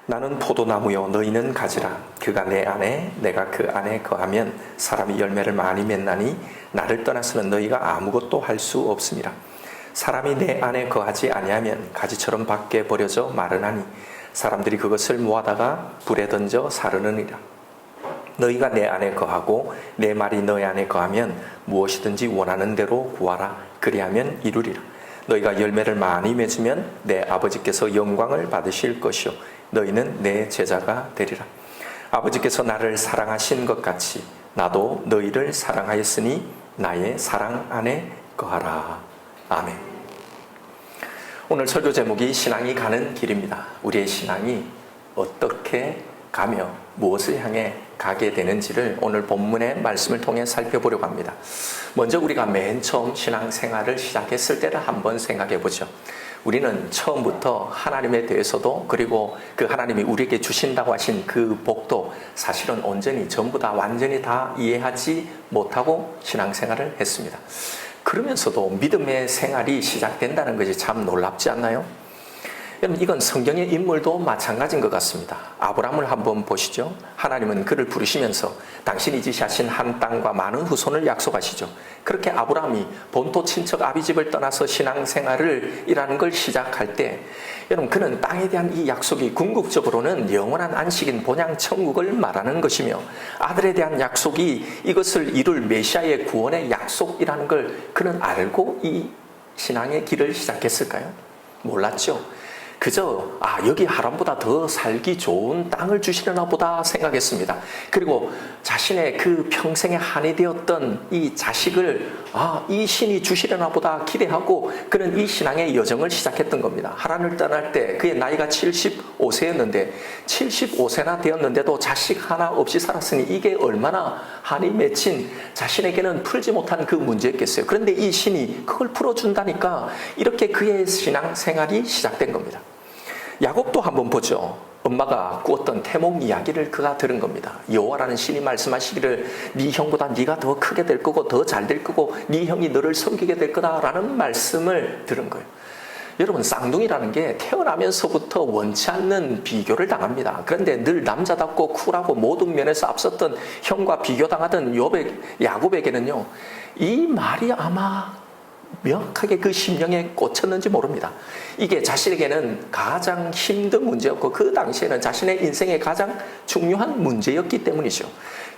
나는 포도나무요 너희는 가지라. 그가 내 안에 내가 그 안에 거하면 사람이 열매를 많이 맺나니 나를 떠나서는 너희가 아무것도 할 수 없음이라. 사람이 내 안에 거하지 아니하면 가지처럼 밖에 버려져 마르나니 사람들이 그것을 모아다가 불에 던져 사르느니라. 너희가 내 안에 거하고 내 말이 너희 안에 거하면 무엇이든지 원하는 대로 구하라. 그리하면 이루리라. 너희가 열매를 많이 맺으면 내 아버지께서 영광을 받으실 것이요 너희는 내 제자가 되리라. 아버지께서 나를 사랑하신 것 같이 나도 너희를 사랑하였으니 나의 사랑 안에 거하라. 아멘. 오늘 설교 제목이 신앙이 가는 길입니다. 우리의 신앙이 어떻게 가며 무엇을 향해 가게 되는지를 오늘 본문의 말씀을 통해 살펴보려고 합니다. 먼저 우리가 맨 처음 신앙생활을 시작했을 때를 한번 생각해 보죠. 우리는 처음부터 하나님에 대해서도 그리고 그 하나님이 우리에게 주신다고 하신 그 복도 사실은 온전히 전부 다 완전히 다 이해하지 못하고 신앙생활을 했습니다. 그러면서도 믿음의 생활이 시작된다는 것이 참 놀랍지 않나요? 여러분, 이건 성경의 인물도 마찬가지인 것 같습니다. 아브라함을 한번 보시죠. 하나님은 그를 부르시면서 당신이 지시하신 한 땅과 많은 후손을 약속하시죠. 그렇게 아브라함이 본토 친척 아비집을 떠나서 신앙생활을 이라는 걸 시작할 때 여러분, 그는 땅에 대한 이 약속이 궁극적으로는 영원한 안식인 본향 천국을 말하는 것이며 아들에 대한 약속이 이것을 이룰 메시아의 구원의 약속이라는 걸 그는 알고 이 신앙의 길을 시작했을까요? 몰랐죠. 그저 여기 하람보다 더 살기 좋은 땅을 주시려나 보다 생각했습니다. 그리고 자신의 그 평생의 한이 되었던 이 자식을 이 신이 주시려나 보다 기대하고 그는 이 신앙의 여정을 시작했던 겁니다. 하란을 떠날 때 그의 나이가 75세였는데 75세나 되었는데도 자식 하나 없이 살았으니 이게 얼마나 한이 맺힌 자신에게는 풀지 못한 그 문제였겠어요. 그런데 이 신이 그걸 풀어준다니까 이렇게 그의 신앙생활이 시작된 겁니다. 야곱도 한번 보죠. 엄마가 꾸었던 태몽 이야기를 그가 들은 겁니다. 여호와라는 신이 말씀하시기를 네 형보다 네가 더 크게 될 거고 더 잘 될 거고 네 형이 너를 섬기게 될 거다라는 말씀을 들은 거예요. 여러분, 쌍둥이라는 게 태어나면서부터 원치 않는 비교를 당합니다. 그런데 늘 남자답고 쿨하고 모든 면에서 앞섰던 형과 비교당하던 야곱에게는요, 이 말이 아마 명확하게 그 심령에 꽂혔는지 모릅니다. 이게 자신에게는 가장 힘든 문제였고 그 당시에는 자신의 인생의 가장 중요한 문제였기 때문이죠.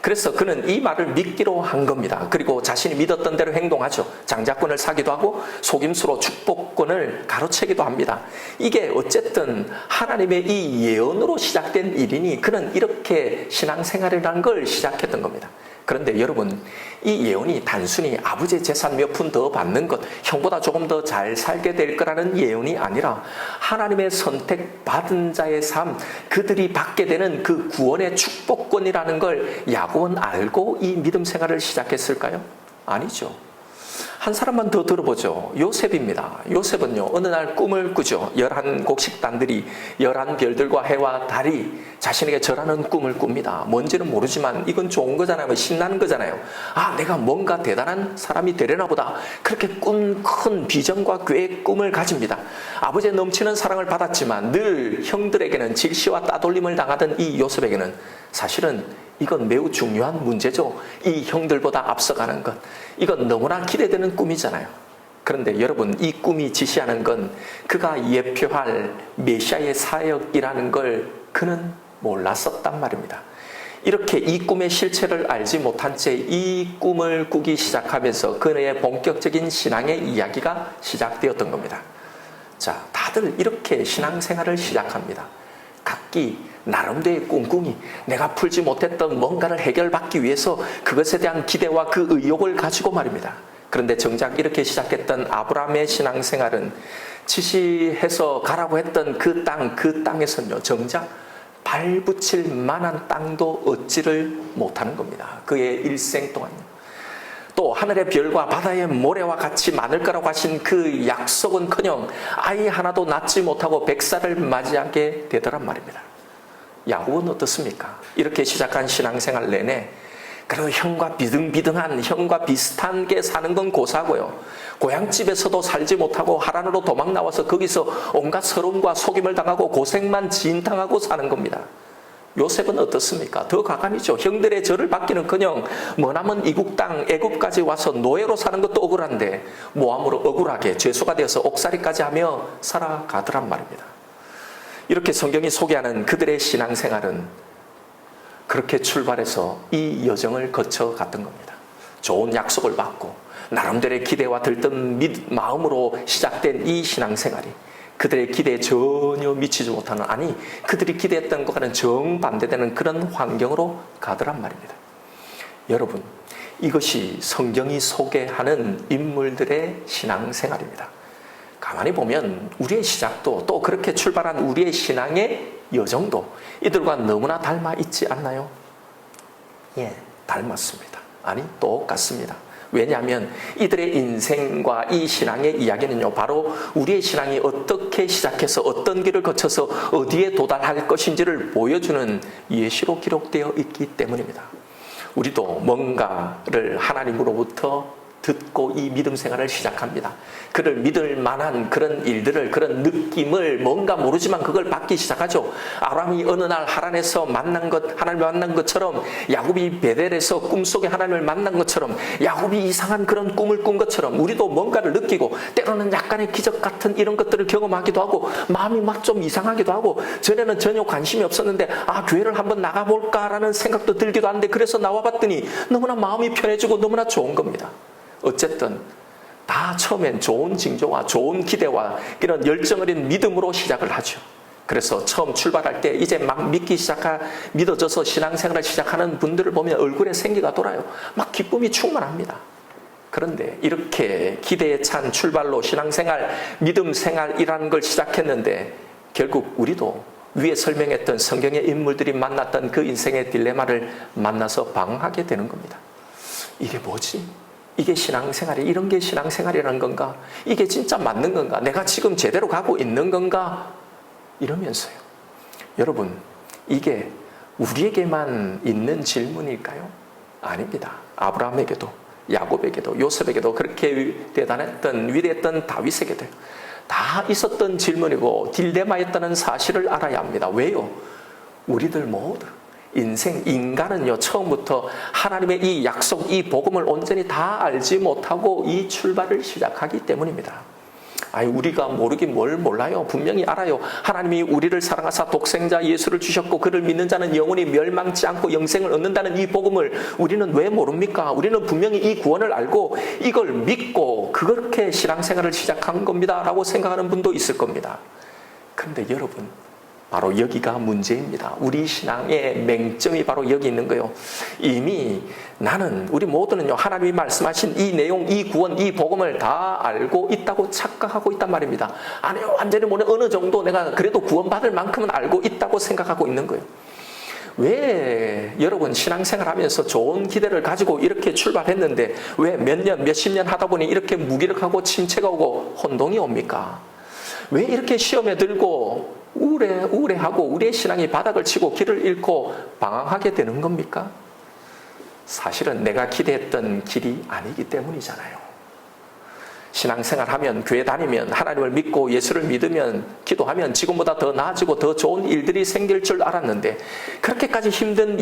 그래서 그는 이 말을 믿기로 한 겁니다. 그리고 자신이 믿었던 대로 행동하죠. 장자권을 사기도 하고 속임수로 축복권을 가로채기도 합니다. 이게 어쨌든 하나님의 이 예언으로 시작된 일이니 그는 이렇게 신앙생활이라는 걸 시작했던 겁니다. 그런데 여러분, 이 예언이 단순히 아버지의 재산 몇 푼 더 받는 것, 형보다 조금 더 잘 살게 될 거라는 예언이 아니라 하나님의 선택받은 자의 삶, 그들이 받게 되는 그 구원의 축복권이라는 걸 야곱은 알고 이 믿음 생활을 시작했을까요? 아니죠. 한 사람만 더 들어보죠. 요셉입니다. 요셉은요, 어느 날 꿈을 꾸죠. 11곡 식단들이 11별들과 해와 달이 자신에게 절하는 꿈을 꿉니다. 뭔지는 모르지만 이건 좋은 거잖아요. 신나는 거잖아요. 내가 뭔가 대단한 사람이 되려나 보다. 그렇게 큰 비전과 계획 꿈을 가집니다. 아버지의 넘치는 사랑을 받았지만 늘 형들에게는 질시와 따돌림을 당하던 이 요셉에게는 사실은 이건 매우 중요한 문제죠. 이 형들보다 앞서가는 것. 이건 너무나 기대되는 꿈이잖아요. 그런데 여러분, 이 꿈이 지시하는 건 그가 예표할 메시아의 사역이라는 걸 그는 몰랐었단 말입니다. 이렇게 이 꿈의 실체를 알지 못한 채 이 꿈을 꾸기 시작하면서 그의 본격적인 신앙의 이야기가 시작되었던 겁니다. 자, 다들 이렇게 신앙생활을 시작합니다. 각기 나름대로의 꿍꿍이 내가 풀지 못했던 뭔가를 해결받기 위해서 그것에 대한 기대와 그 의욕을 가지고 말입니다. 그런데 정작 이렇게 시작했던 아브라함의 신앙생활은 지시해서 가라고 했던 그 땅에서는요, 정작 발붙일 만한 땅도 얻지를 못하는 겁니다. 그의 일생 동안요. 또 하늘의 별과 바다의 모래와 같이 많을 거라고 하신 그 약속은커녕 아이 하나도 낳지 못하고 100살을 맞이하게 되더란 말입니다. 야곱은 어떻습니까? 이렇게 시작한 신앙생활 내내 그래도 형과 비등비등한, 형과 비슷하게 사는 건 고사고요. 고향집에서도 살지 못하고 하란으로 도망 나와서 거기서 온갖 서름과 속임을 당하고 고생만 진당하고 사는 겁니다. 요셉은 어떻습니까? 더 가관이죠. 형들의 절을 받기는커녕 머나먼 이국 땅 애굽까지 와서 노예로 사는 것도 억울한데 모함으로 억울하게 죄수가 되어서 옥살이까지 하며 살아가더란 말입니다. 이렇게 성경이 소개하는 그들의 신앙생활은 그렇게 출발해서 이 여정을 거쳐갔던 겁니다. 좋은 약속을 받고 나름대로의 기대와 들뜬 마음으로 시작된 이 신앙생활이 그들의 기대에 전혀 미치지 못하는, 아니 그들이 기대했던 것과는 정반대되는 그런 환경으로 가더란 말입니다. 여러분, 이것이 성경이 소개하는 인물들의 신앙생활입니다. 가만히 보면 우리의 시작도 또 그렇게 출발한 우리의 신앙의 여정도 이들과 너무나 닮아 있지 않나요? 예, 닮았습니다. 아니, 똑같습니다. 왜냐하면 이들의 인생과 이 신앙의 이야기는요, 바로 우리의 신앙이 어떻게 시작해서 어떤 길을 거쳐서 어디에 도달할 것인지를 보여주는 예시로 기록되어 있기 때문입니다. 우리도 뭔가를 하나님으로부터 듣고 이 믿음 생활을 시작합니다. 그를 믿을 만한 그런 일들을, 그런 느낌을 뭔가 모르지만 그걸 받기 시작하죠. 아브라함이 어느 날 하란에서 하나님을 만난 것처럼, 야곱이 베델에서 꿈속에 하나님을 만난 것처럼, 야곱이 이상한 그런 꿈을 꾼 것처럼 우리도 뭔가를 느끼고 때로는 약간의 기적 같은 이런 것들을 경험하기도 하고 마음이 막 좀 이상하기도 하고, 전에는 전혀 관심이 없었는데 교회를 한번 나가볼까라는 생각도 들기도 하는데 그래서 나와봤더니 너무나 마음이 편해지고 너무나 좋은 겁니다. 어쨌든 다 처음엔 좋은 징조와 좋은 기대와 이런 열정 어린 믿음으로 시작을 하죠. 그래서 처음 출발할 때 이제 막 믿어져서 신앙생활을 시작하는 분들을 보면 얼굴에 생기가 돌아요. 막 기쁨이 충만합니다. 그런데 이렇게 기대에 찬 출발로 신앙생활, 믿음생활이라는 걸 시작했는데 결국 우리도 위에 설명했던 성경의 인물들이 만났던 그 인생의 딜레마를 만나서 방황하게 되는 겁니다. 이게 뭐지? 이게 신앙생활이, 이런 게 신앙생활이라는 건가? 이게 진짜 맞는 건가? 내가 지금 제대로 가고 있는 건가? 이러면서요. 여러분, 이게 우리에게만 있는 질문일까요? 아닙니다. 아브라함에게도, 야곱에게도, 요셉에게도, 그렇게 대단했던, 위대했던 다윗에게도 다 있었던 질문이고 딜레마였다는 사실을 알아야 합니다. 왜요? 우리들 모두 인간은요, 처음부터 하나님의 이 약속, 이 복음을 온전히 다 알지 못하고 이 출발을 시작하기 때문입니다. 우리가 모르긴 뭘 몰라요. 분명히 알아요. 하나님이 우리를 사랑하사 독생자 예수를 주셨고 그를 믿는 자는 영원히 멸망치 않고 영생을 얻는다는 이 복음을 우리는 왜 모릅니까? 우리는 분명히 이 구원을 알고 이걸 믿고 그렇게 신앙생활을 시작한 겁니다 라고 생각하는 분도 있을 겁니다. 그런데 여러분, 바로 여기가 문제입니다. 우리 신앙의 맹점이 바로 여기 있는 거예요. 이미 우리 모두는요, 하나님이 말씀하신 이 내용, 이 구원, 이 복음을 다 알고 있다고 착각하고 있단 말입니다. 아니요, 완전히 어느 정도 내가 그래도 구원받을 만큼은 알고 있다고 생각하고 있는 거예요. 왜 여러분 신앙생활 하면서 좋은 기대를 가지고 이렇게 출발했는데 왜 몇 년, 몇십 년 하다 보니 이렇게 무기력하고 침체가 오고 혼동이 옵니까? 왜 이렇게 시험에 들고 우울해하고 우리의 신앙이 바닥을 치고 길을 잃고 방황하게 되는 겁니까? 사실은 내가 기대했던 길이 아니기 때문이잖아요. 신앙생활 하면, 교회 다니면, 하나님을 믿고 예수를 믿으면, 기도하면 지금보다 더 나아지고 더 좋은 일들이 생길 줄 알았는데 그렇게까지 힘든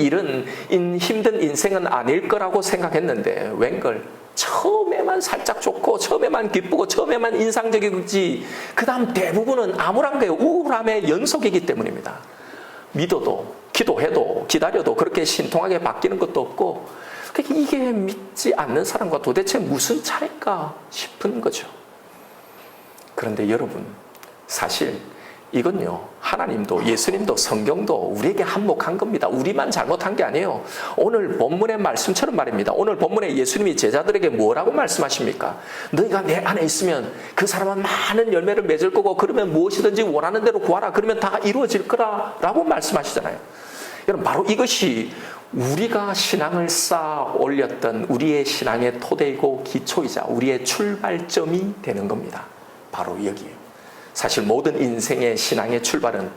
인생은 아닐 거라고 생각했는데 웬걸 처음에만 살짝 좋고 처음에만 기쁘고 처음에만 인상적이지 그 다음 대부분은 암울한 거예요. 우울함의 연속이기 때문입니다. 믿어도 기도해도 기다려도 그렇게 신통하게 바뀌는 것도 없고, 이게 믿지 않는 사람과 도대체 무슨 차이일까 싶은 거죠. 그런데 여러분, 사실 이건요, 하나님도 예수님도 성경도 우리에게 한몫한 겁니다. 우리만 잘못한 게 아니에요. 오늘 본문의 말씀처럼 말입니다. 오늘 본문에 예수님이 제자들에게 뭐라고 말씀하십니까? 너희가 내 안에 있으면 그 사람은 많은 열매를 맺을 거고 그러면 무엇이든지 원하는 대로 구하라. 그러면 다 이루어질 거라 라고 말씀하시잖아요. 여러분, 바로 이것이 우리가 신앙을 쌓아 올렸던 우리의 신앙의 토대이고 기초이자 우리의 출발점이 되는 겁니다. 바로 여기에요. 사실 모든 인생의 신앙의 출발은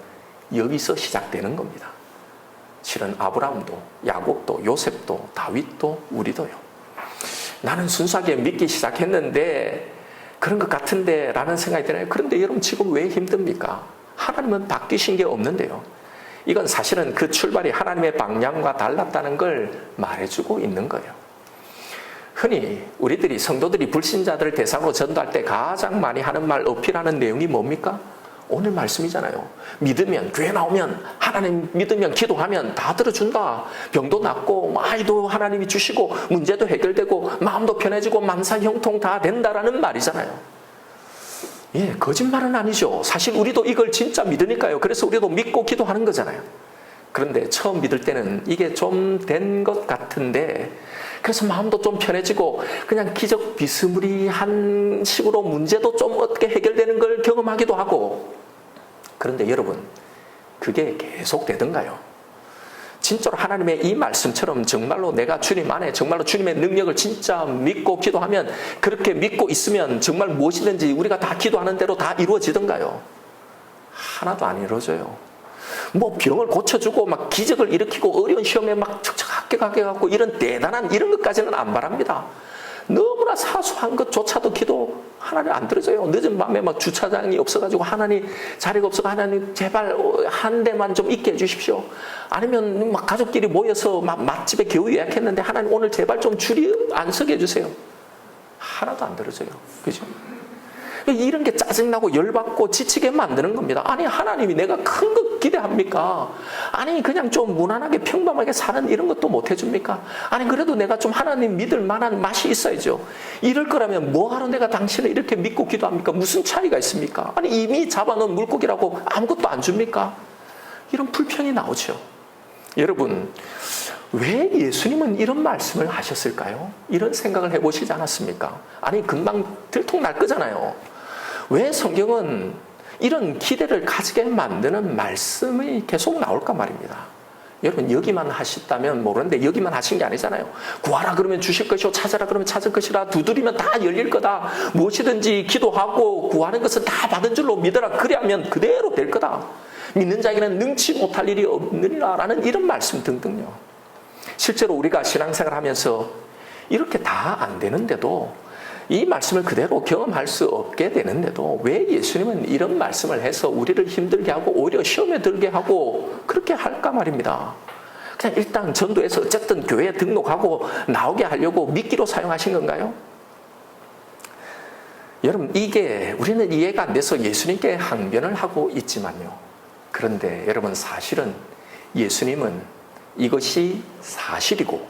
여기서 시작되는 겁니다. 실은 아브라함도, 야곱도, 요셉도, 다윗도, 우리도요. 나는 순수하게 믿기 시작했는데 그런 것 같은데 라는 생각이 드나요? 그런데 여러분 지금 왜 힘듭니까? 하나님은 바뀌신 게 없는데요. 이건 사실은 그 출발이 하나님의 방향과 달랐다는 걸 말해주고 있는 거예요. 흔히 우리들이 성도들이 불신자들을 대상으로 전도할 때 가장 많이 하는 말, 어필하는 내용이 뭡니까? 오늘 말씀이잖아요. 믿으면, 교회 나오면, 하나님 믿으면, 기도하면 다 들어준다. 병도 낫고, 아이도 하나님이 주시고, 문제도 해결되고, 마음도 편해지고, 만사 형통 다 된다라는 말이잖아요. 예, 거짓말은 아니죠. 사실 우리도 이걸 진짜 믿으니까요. 그래서 우리도 믿고 기도하는 거잖아요. 그런데 처음 믿을 때는 이게 좀 된 것 같은데, 그래서 마음도 좀 편해지고 그냥 기적 비스무리한 식으로 문제도 좀 어떻게 해결되는 걸 경험하기도 하고. 그런데 여러분, 그게 계속 되던가요? 진짜로 하나님의 이 말씀처럼 정말로 내가 주님 안에 정말로 주님의 능력을 진짜 믿고 기도하면, 그렇게 믿고 있으면 정말 무엇이든지 우리가 다 기도하는 대로 다 이루어지던가요? 하나도 안 이루어져요. 뭐 병을 고쳐주고 막 기적을 일으키고 어려운 시험에 막 척척 합격하게 하고 이런 대단한 이런 것까지는 안 바랍니다. 너무나 사소한 것조차도 기도 하나님 안 들어줘요. 늦은 밤에 막 주차장이 없어가지고 하나님 자리가 없어서 하나님 제발 한 대만 좀 있게 해주십시오. 아니면 막 가족끼리 모여서 막 맛집에 겨우 예약했는데 하나님 오늘 제발 좀 줄이 안 서게 해주세요. 하나도 안 들어줘요. 그죠? 이런 게 짜증나고 열받고 지치게 만드는 겁니다. 아니 하나님이 내가 큰 거 기대합니까? 아니 그냥 좀 무난하게 평범하게 사는 이런 것도 못 해줍니까? 아니 그래도 내가 좀 하나님 믿을 만한 맛이 있어야죠. 이럴 거라면 뭐하러 내가 당신을 이렇게 믿고 기도합니까? 무슨 차이가 있습니까? 아니 이미 잡아놓은 물고기라고 아무것도 안 줍니까? 이런 불평이 나오죠. 여러분, 왜 예수님은 이런 말씀을 하셨을까요? 이런 생각을 해보시지 않았습니까? 아니 금방 들통날 거잖아요. 왜 성경은 이런 기대를 가지게 만드는 말씀이 계속 나올까 말입니다. 여러분 여기만 하셨다면 모르는데 여기만 하신 게 아니잖아요. 구하라 그러면 주실 것이요, 찾아라 그러면 찾을 것이라, 두드리면 다 열릴 거다. 무엇이든지 기도하고 구하는 것은 다 받은 줄로 믿어라. 그래야면 그대로 될 거다. 믿는 자에게는 능치 못할 일이 없느니라 라는 이런 말씀 등등요. 실제로 우리가 신앙생활 하면서 이렇게 다 안 되는데도, 이 말씀을 그대로 경험할 수 없게 되는데도 왜 예수님은 이런 말씀을 해서 우리를 힘들게 하고 오히려 시험에 들게 하고 그렇게 할까 말입니다. 그냥 일단 전도해서 어쨌든 교회에 등록하고 나오게 하려고 미끼로 사용하신 건가요? 여러분 이게 우리는 이해가 안 돼서 예수님께 항변을 하고 있지만요. 그런데 여러분 사실은 예수님은 이것이 사실이고,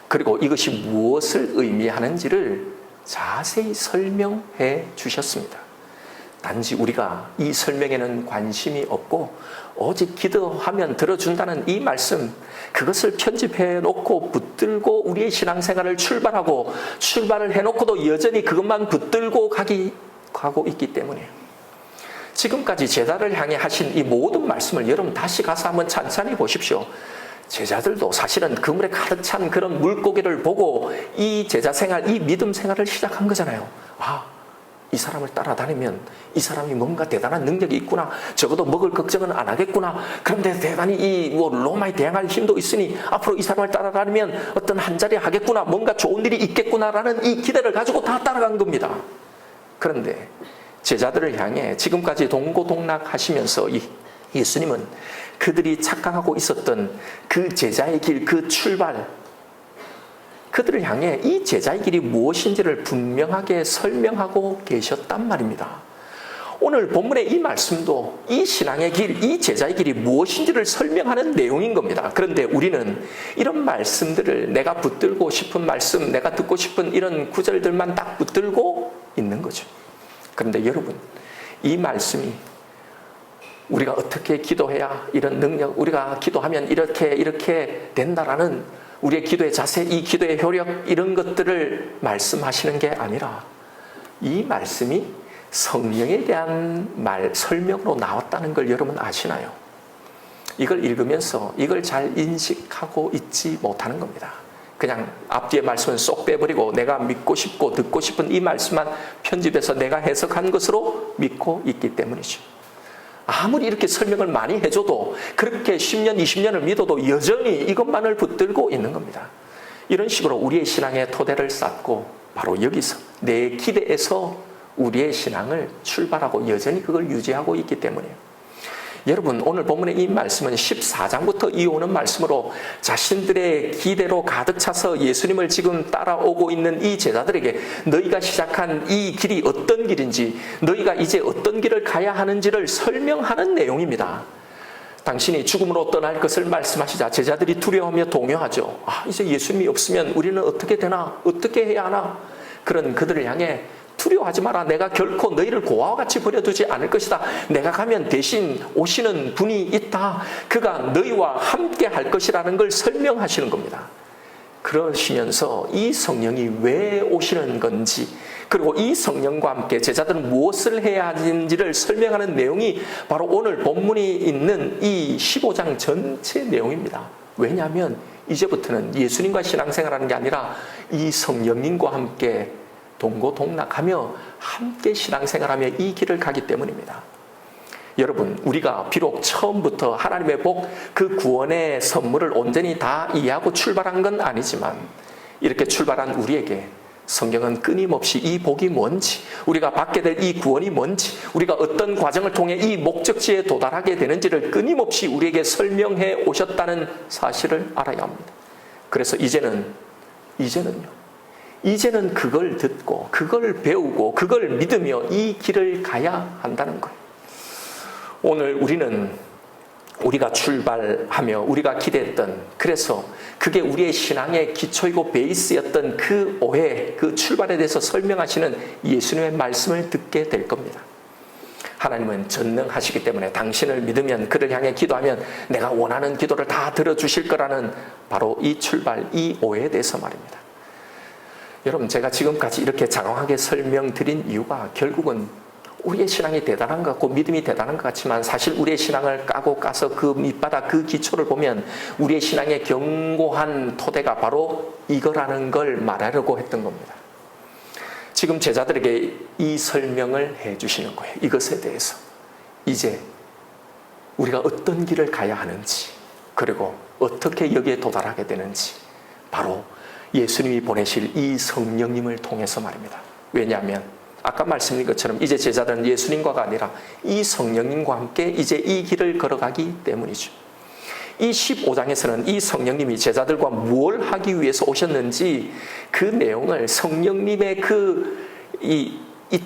그리고 이것이 무엇을 의미하는지를 자세히 설명해 주셨습니다. 단지 우리가 이 설명에는 관심이 없고 오직 기도하면 들어준다는 이 말씀, 그것을 편집해 놓고 붙들고 우리의 신앙생활을 출발을 해놓고도 여전히 그것만 붙들고 가고 있기 때문이에요. 지금까지 제자를 향해 하신 이 모든 말씀을 여러분 다시 가서 한번 찬찬히 보십시오. 제자들도 사실은 그물에 가득 찬 그런 물고기를 보고 이 제자 생활, 이 믿음 생활을 시작한 거잖아요. 아, 이 사람을 따라다니면 이 사람이 뭔가 대단한 능력이 있구나. 적어도 먹을 걱정은 안 하겠구나. 그런데 대단히 이 로마에 대항할 힘도 있으니 앞으로 이 사람을 따라다니면 어떤 한 자리 하겠구나. 뭔가 좋은 일이 있겠구나라는 이 기대를 가지고 다 따라간 겁니다. 그런데 제자들을 향해 지금까지 동고동락 하시면서 예수님은 그들이 착각하고 있었던 그 제자의 길, 그 출발, 그들을 향해 이 제자의 길이 무엇인지를 분명하게 설명하고 계셨단 말입니다. 오늘 본문의 이 말씀도 이 신앙의 길, 이 제자의 길이 무엇인지를 설명하는 내용인 겁니다. 그런데 우리는 이런 말씀들을 내가 붙들고 싶은 말씀, 내가 듣고 싶은 이런 구절들만 딱 붙들고 있는 거죠. 그런데 여러분, 이 말씀이 우리가 어떻게 기도해야 이런 능력, 우리가 기도하면 이렇게 된다라는 우리의 기도의 자세, 이 기도의 효력, 이런 것들을 말씀하시는 게 아니라 이 말씀이 성령에 대한 설명으로 나왔다는 걸 여러분 아시나요? 이걸 읽으면서 이걸 잘 인식하고 있지 못하는 겁니다. 그냥 앞뒤의 말씀은 쏙 빼버리고 내가 믿고 싶고 듣고 싶은 이 말씀만 편집해서 내가 해석한 것으로 믿고 있기 때문이죠. 아무리 이렇게 설명을 많이 해줘도 그렇게 10년, 20년을 믿어도 여전히 이것만을 붙들고 있는 겁니다. 이런 식으로 우리의 신앙의 토대를 쌓고 바로 여기서 내 기대에서 우리의 신앙을 출발하고 여전히 그걸 유지하고 있기 때문이에요. 여러분, 오늘 본문의 이 말씀은 14장부터 이어오는 말씀으로 자신들의 기대로 가득 차서 예수님을 지금 따라오고 있는 이 제자들에게 너희가 시작한 이 길이 어떤 길인지, 너희가 이제 어떤 길을 가야 하는지를 설명하는 내용입니다. 당신이 죽음으로 떠날 것을 말씀하시자 제자들이 두려워하며 동요하죠. 이제 예수님이 없으면 우리는 어떻게 되나? 어떻게 해야 하나? 그런 그들을 향해 두려워하지 마라. 내가 결코 너희를 고아와 같이 버려두지 않을 것이다. 내가 가면 대신 오시는 분이 있다. 그가 너희와 함께 할 것이라는 걸 설명하시는 겁니다. 그러시면서 이 성령이 왜 오시는 건지, 그리고 이 성령과 함께 제자들은 무엇을 해야 하는지를 설명하는 내용이 바로 오늘 본문이 있는 이 15장 전체 내용입니다. 왜냐하면 이제부터는 예수님과 신앙생활하는 게 아니라 이 성령님과 함께 동고동락하며 함께 신앙생활하며 이 길을 가기 때문입니다. 여러분, 우리가 비록 처음부터 하나님의 복, 그 구원의 선물을 온전히 다 이해하고 출발한 건 아니지만 이렇게 출발한 우리에게 성경은 끊임없이 이 복이 뭔지, 우리가 받게 될 이 구원이 뭔지, 우리가 어떤 과정을 통해 이 목적지에 도달하게 되는지를 끊임없이 우리에게 설명해 오셨다는 사실을 알아야 합니다. 그래서 이제는 그걸 듣고 그걸 배우고 그걸 믿으며 이 길을 가야 한다는 거예요. 오늘 우리가 출발하며 우리가 기대했던, 그래서 그게 우리의 신앙의 기초이고 베이스였던 그 오해, 그 출발에 대해서 설명하시는 예수님의 말씀을 듣게 될 겁니다. 하나님은 전능하시기 때문에 당신을 믿으면, 그를 향해 기도하면 내가 원하는 기도를 다 들어주실 거라는 바로 이 출발, 이 오해에 대해서 말입니다. 여러분, 제가 지금까지 이렇게 장황하게 설명드린 이유가 결국은 우리의 신앙이 대단한 것 같고 믿음이 대단한 것 같지만 사실 우리의 신앙을 까서 그 밑바닥, 그 기초를 보면 우리의 신앙의 견고한 토대가 바로 이거라는 걸 말하려고 했던 겁니다. 지금 제자들에게 이 설명을 해주시는 거예요. 이것에 대해서 이제 우리가 어떤 길을 가야 하는지, 그리고 어떻게 여기에 도달하게 되는지 바로 예수님이 보내실 이 성령님을 통해서 말입니다. 왜냐하면 아까 말씀드린 것처럼 이제 제자들은 예수님과가 아니라 이 성령님과 함께 이제 이 길을 걸어가기 때문이죠. 이 15장에서는 이 성령님이 제자들과 뭘 하기 위해서 오셨는지 그 내용을 성령님의 이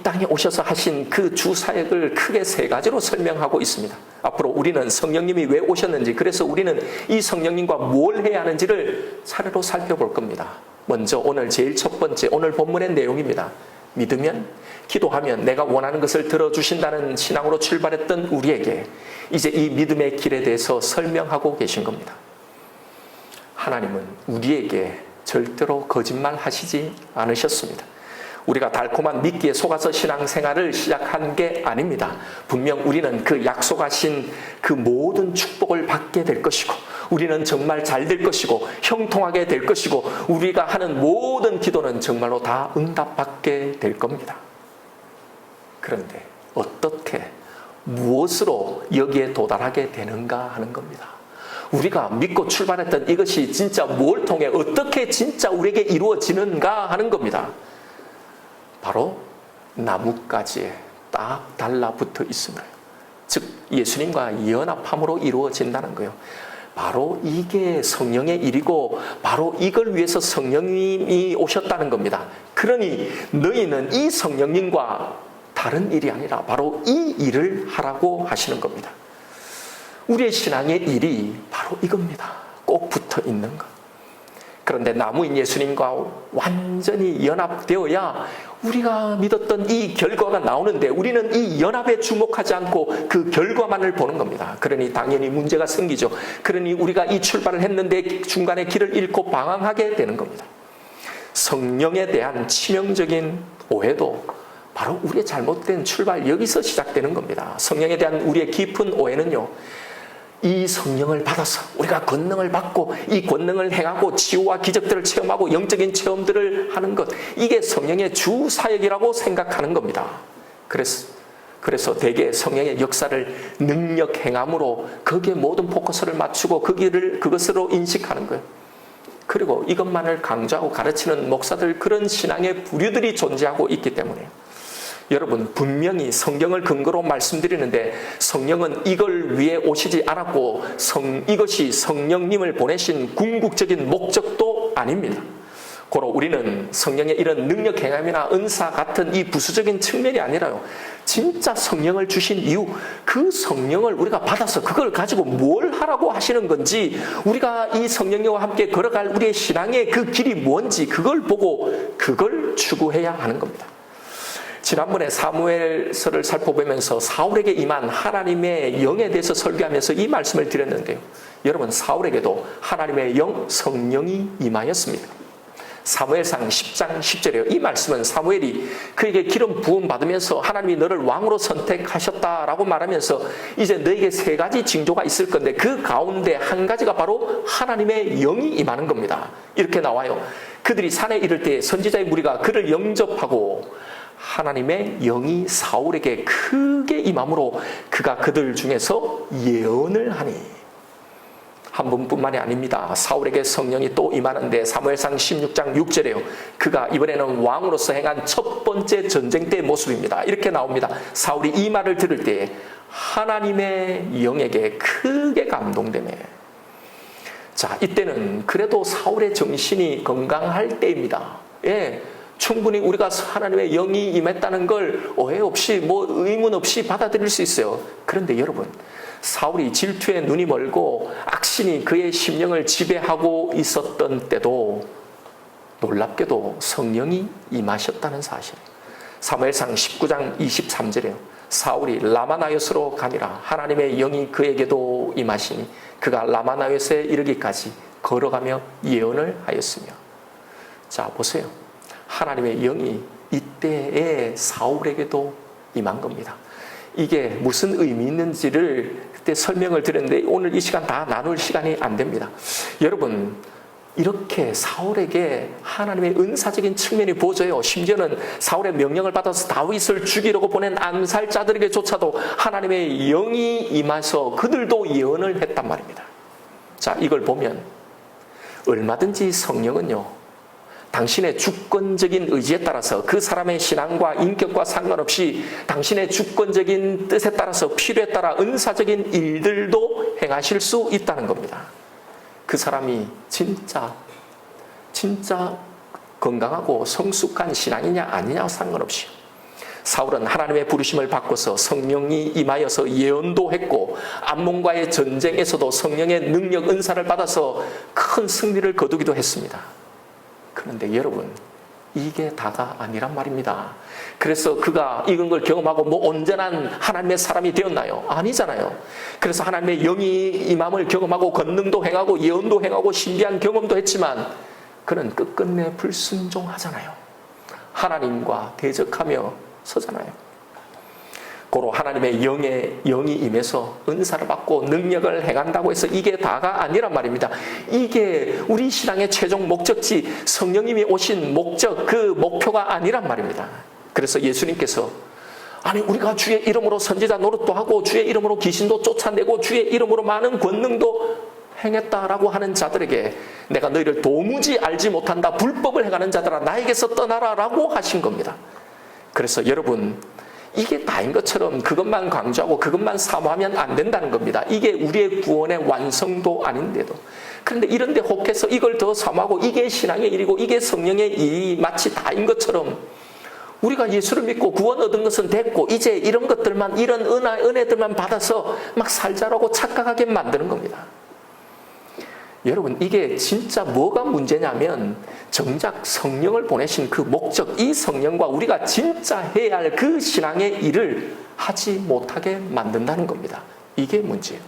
땅에 오셔서 하신 그 주사역을 크게 세 가지로 설명하고 있습니다. 앞으로 우리는 성령님이 왜 오셨는지, 그래서 우리는 이 성령님과 뭘 해야 하는지를 차례로 살펴볼 겁니다. 먼저 오늘 제일 첫 번째 오늘 본문의 내용입니다. 믿으면, 기도하면 내가 원하는 것을 들어주신다는 신앙으로 출발했던 우리에게 이제 이 믿음의 길에 대해서 설명하고 계신 겁니다. 하나님은 우리에게 절대로 거짓말 하시지 않으셨습니다. 우리가 달콤한 미끼에 속아서 신앙생활을 시작한 게 아닙니다. 분명 우리는 그 약속하신 그 모든 축복을 받게 될 것이고, 우리는 정말 잘 될 것이고 형통하게 될 것이고, 우리가 하는 모든 기도는 정말로 다 응답받게 될 겁니다. 그런데 어떻게, 무엇으로 여기에 도달하게 되는가 하는 겁니다. 우리가 믿고 출발했던 이것이 진짜 뭘 통해 어떻게 진짜 우리에게 이루어지는가 하는 겁니다. 바로 나뭇가지에 딱 달라붙어 있음을, 즉 예수님과 연합함으로 이루어진다는 거예요. 바로 이게 성령의 일이고 바로 이걸 위해서 성령님이 오셨다는 겁니다. 그러니 너희는 이 성령님과 다른 일이 아니라 바로 이 일을 하라고 하시는 겁니다. 우리의 신앙의 일이 바로 이겁니다. 꼭 붙어 있는 것. 그런데 나무인 예수님과 완전히 연합되어야 우리가 믿었던 이 결과가 나오는데 우리는 이 연합에 주목하지 않고 그 결과만을 보는 겁니다. 그러니 당연히 문제가 생기죠. 그러니 우리가 이 출발을 했는데 중간에 길을 잃고 방황하게 되는 겁니다. 성령에 대한 치명적인 오해도 바로 우리의 잘못된 출발, 여기서 시작되는 겁니다. 성령에 대한 우리의 깊은 오해는요, 이 성령을 받아서 우리가 권능을 받고 이 권능을 행하고 치유와 기적들을 체험하고 영적인 체험들을 하는 것, 이게 성령의 주 사역이라고 생각하는 겁니다. 그래서 그래서 대개 성령의 역사를 능력 행함으로 거기에 모든 포커스를 맞추고 그것으로 인식하는 거예요. 그리고 이것만을 강조하고 가르치는 목사들, 그런 신앙의 부류들이 존재하고 있기 때문에 여러분, 분명히 성경을 근거로 말씀드리는데 성령은 이걸 위해 오시지 않았고 이것이 성령님을 보내신 궁극적인 목적도 아닙니다. 고로 우리는 성령의 이런 능력 행함이나 은사 같은 이 부수적인 측면이 아니라요, 진짜 성령을 주신 이유, 그 성령을 우리가 받아서 그걸 가지고 뭘 하라고 하시는 건지, 우리가 이 성령님과 함께 걸어갈 우리의 신앙의 그 길이 뭔지 그걸 보고 그걸 추구해야 하는 겁니다. 지난번에 사무엘서를 살펴보면서 사울에게 임한 하나님의 영에 대해서 설교하면서 이 말씀을 드렸는데요, 여러분, 사울에게도 하나님의 영, 성령이 임하였습니다. 사무엘상 10장 10절이에요. 이 말씀은 사무엘이 그에게 기름 부음 받으면서 하나님이 너를 왕으로 선택하셨다라고 말하면서 이제 너에게 세 가지 징조가 있을 건데 그 가운데 한 가지가 바로 하나님의 영이 임하는 겁니다. 이렇게 나와요. 그들이 산에 이를 때 선지자의 무리가 그를 영접하고 하나님의 영이 사울에게 크게 임함으로 그가 그들 중에서 예언을 하니. 한 번뿐만이 아닙니다. 사울에게 성령이 또 임하는데 사무엘상 16장 6절에요. 그가 이번에는 왕으로서 행한 첫 번째 전쟁 때의 모습입니다. 이렇게 나옵니다. 사울이 이 말을 들을 때 하나님의 영에게 크게 감동되며, 자, 이때는 그래도 사울의 정신이 건강할 때입니다. 예, 충분히 우리가 하나님의 영이 임했다는 걸 오해 없이 의문 없이 받아들일 수 있어요. 그런데 여러분, 사울이 질투에 눈이 멀고 악신이 그의 심령을 지배하고 있었던 때도 놀랍게도 성령이 임하셨다는 사실. 사무엘상 19장 23절에요. 사울이 라마나요스로 가니라 하나님의 영이 그에게도 임하시니 그가 라마나요스에 이르기까지 걸어가며 예언을 하였으며. 자, 보세요. 하나님의 영이 이때에 사울에게도 임한 겁니다. 이게 무슨 의미 있는지를 그때 설명을 드렸는데 오늘 이 시간 다 나눌 시간이 안 됩니다. 여러분, 이렇게 사울에게 하나님의 은사적인 측면이 보여져요. 심지어는 사울의 명령을 받아서 다윗을 죽이려고 보낸 암살자들에게조차도 하나님의 영이 임해서 그들도 예언을 했단 말입니다. 자, 이걸 보면 얼마든지 성령은요, 당신의 주권적인 의지에 따라서 그 사람의 신앙과 인격과 상관없이 당신의 주권적인 뜻에 따라서 필요에 따라 은사적인 일들도 행하실 수 있다는 겁니다. 그 사람이 진짜 건강하고 성숙한 신앙이냐 아니냐 상관없이 사울은 하나님의 부르심을 받고서 성령이 임하여서 예언도 했고 암몬과의 전쟁에서도 성령의 능력 은사를 받아서 큰 승리를 거두기도 했습니다. 그런데 여러분, 이게 다가 아니란 말입니다. 그래서 그가 이런 걸 경험하고 온전한 하나님의 사람이 되었나요? 아니잖아요. 그래서 하나님의 영이 임함을 경험하고 권능도 행하고 예언도 행하고 신비한 경험도 했지만 그는 끝끝내 불순종하잖아요. 하나님과 대적하며 서잖아요. 고로 하나님의 영이 임해서 은사를 받고 능력을 행한다고 해서 이게 다가 아니란 말입니다. 이게 우리 신앙의 최종 목적지, 성령님이 오신 목적, 그 목표가 아니란 말입니다. 그래서 예수님께서 아니 우리가 주의 이름으로 선지자 노릇도 하고 주의 이름으로 귀신도 쫓아내고 주의 이름으로 많은 권능도 행했다라고 하는 자들에게 내가 너희를 도무지 알지 못한다, 불법을 행하는 자들아 나에게서 떠나라 라고 하신 겁니다. 그래서 여러분, 이게 다인 것처럼 그것만 강조하고 그것만 사모하면 안 된다는 겁니다. 이게 우리의 구원의 완성도 아닌데도. 그런데 이런데 혹해서 이걸 더 사모하고 이게 신앙의 일이고 이게 성령의 일이 마치 다인 것처럼 우리가 예수를 믿고 구원 얻은 것은 됐고 이제 이런 것들만, 이런 은혜들만 받아서 막 살자라고 착각하게 만드는 겁니다. 여러분, 이게 진짜 뭐가 문제냐면 정작 성령을 보내신 그 목적, 이 성령과 우리가 진짜 해야 할 그 신앙의 일을 하지 못하게 만든다는 겁니다. 이게 문제예요.